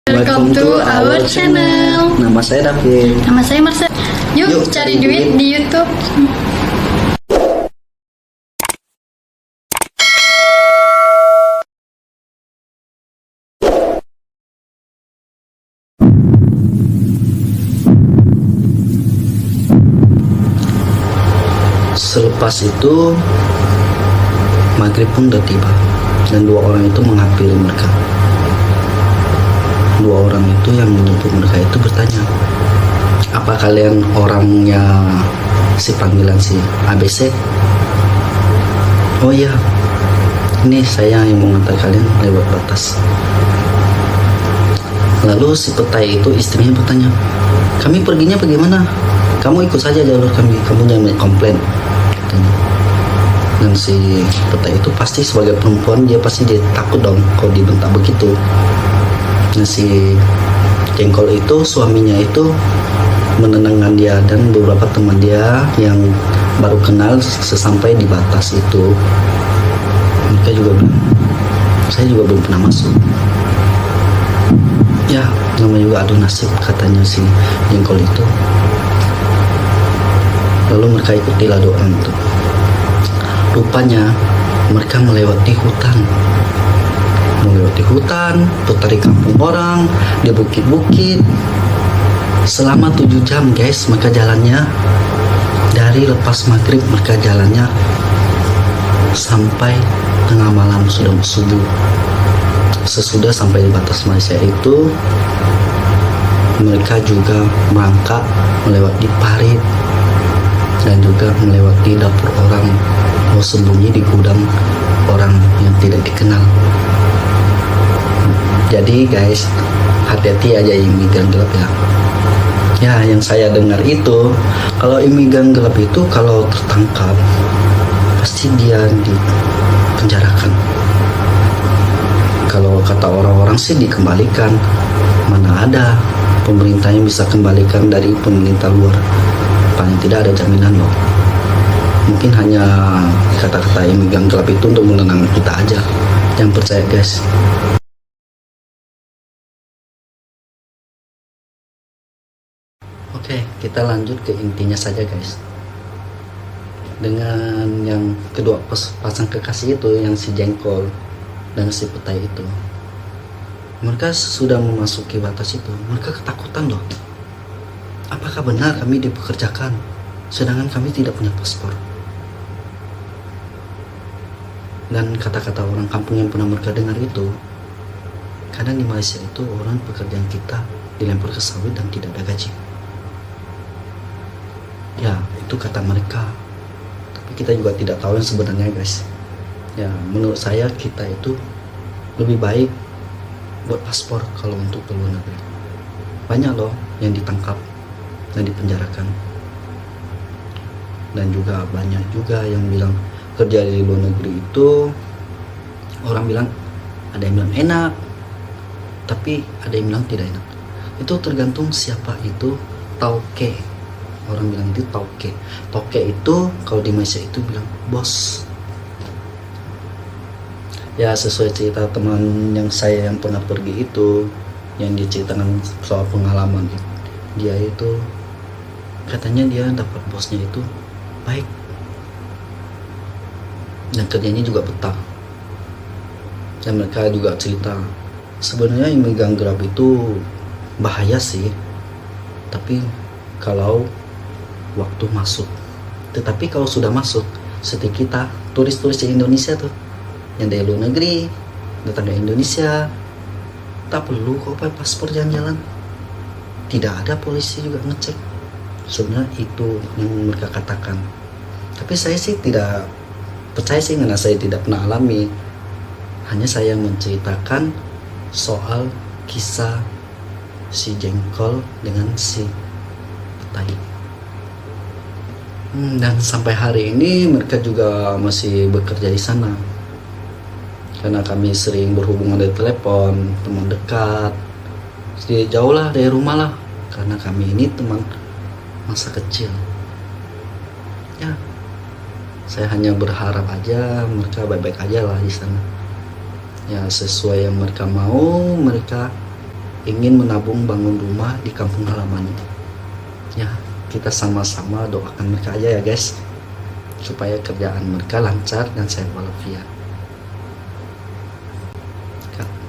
Welcome to our channel. Nama saya David. Nama saya Marcel. Yuk cari duit di YouTube. Selepas itu maghrib pun udah tiba dan dua orang itu menghampiri mereka. Dua orang itu yang menjemput mereka itu bertanya, apa kalian orangnya si panggilan si ABC? Oh iya, ini saya yang mau ngantar kalian lewat batas. Lalu si petai itu istrinya bertanya, kami perginya bagaimana? Kamu ikut saja jalur kami, kamu jangan komplain, katanya. Dan si petai itu pasti sebagai perempuan dia takut dong kalau dibentak begitu. Nah si jengkol itu suaminya itu menenangkan dia dan beberapa teman dia yang baru kenal sesampai di batas itu. Mereka juga bilang, saya juga belum pernah masuk. Ya, nama juga adu nasib, katanya si jengkol itu. Lalu mereka ikutilah doa itu. Rupanya mereka melewati hutan, putar di kampung orang, di bukit-bukit selama 7 jam guys. Mereka jalannya dari lepas maghrib, mereka jalannya sampai tengah malam sudah subuh. Sesudah sampai di batas Malaysia itu, mereka juga merangkak melewati parit dan juga melewati dapur orang, mau sembunyi di gudang orang yang tidak dikenal. Jadi guys, hati-hati aja imigran gelap ya. Ya, yang saya dengar itu, kalau imigran gelap itu kalau tertangkap, pasti dia dipenjarakan. Kalau kata orang-orang sih dikembalikan. Mana ada pemerintah yang bisa kembalikan dari pemerintah luar. Paling tidak ada jaminan loh. Mungkin hanya kata-kata imigran gelap itu untuk menenangkan kita aja. Jangan percaya guys. Oke, kita lanjut ke intinya saja guys. Dengan yang kedua pasang kekasih itu, yang si jengkol dan si petai itu, mereka sudah memasuki batas itu, mereka ketakutan loh. Apakah benar kami dipekerjakan sedangkan kami tidak punya paspor? Dan kata-kata orang kampung yang pernah mereka dengar itu, kadang di Malaysia itu orang pekerjaan kita dilempar ke sawit dan tidak ada gaji. Ya, itu kata mereka. Tapi kita juga tidak tahu yang sebenarnya guys. Ya, menurut saya kita itu lebih baik buat paspor kalau untuk ke luar negeri. Banyak loh yang ditangkap dan dipenjarakan. Dan juga banyak juga yang bilang kerja di luar negeri itu, orang bilang, ada yang bilang enak, tapi ada yang bilang tidak enak. Itu tergantung siapa itu tauke. Orang bilang itu tauke. Tauke itu kalau di Malaysia itu bilang bos. Ya, sesuai cerita teman yang saya yang pernah pergi itu, yang diceritakan soal pengalaman dia itu, katanya dia dapat bosnya itu baik dan kerjanya juga betah. Dan mereka juga cerita sebenarnya imigran gelap itu bahaya sih, tapi kalau waktu masuk. Tetapi kalau sudah masuk, seperti kita turis-turis di Indonesia tuh yang dari luar negeri datang ke Indonesia, tak perlu kok pakai paspor jalan-jalan, tidak ada polisi juga ngecek. Sebenarnya itu yang mereka katakan. Tapi saya sih tidak percaya sih, karena saya tidak pernah alami. Hanya saya menceritakan soal kisah si jengkol dengan si petai. Dan sampai hari ini mereka juga masih bekerja di sana. Karena kami sering berhubungan dari telepon, teman dekat, sedikit jauh lah dari rumah lah. Karena kami ini teman masa kecil. Ya, saya hanya berharap aja mereka baik-baik aja lah di sana. Ya, sesuai yang mereka mau, mereka ingin menabung bangun rumah di kampung halamannya. Ya, kita sama-sama doakan mereka aja ya guys, supaya kerjaan mereka lancar dan sehat walafiat.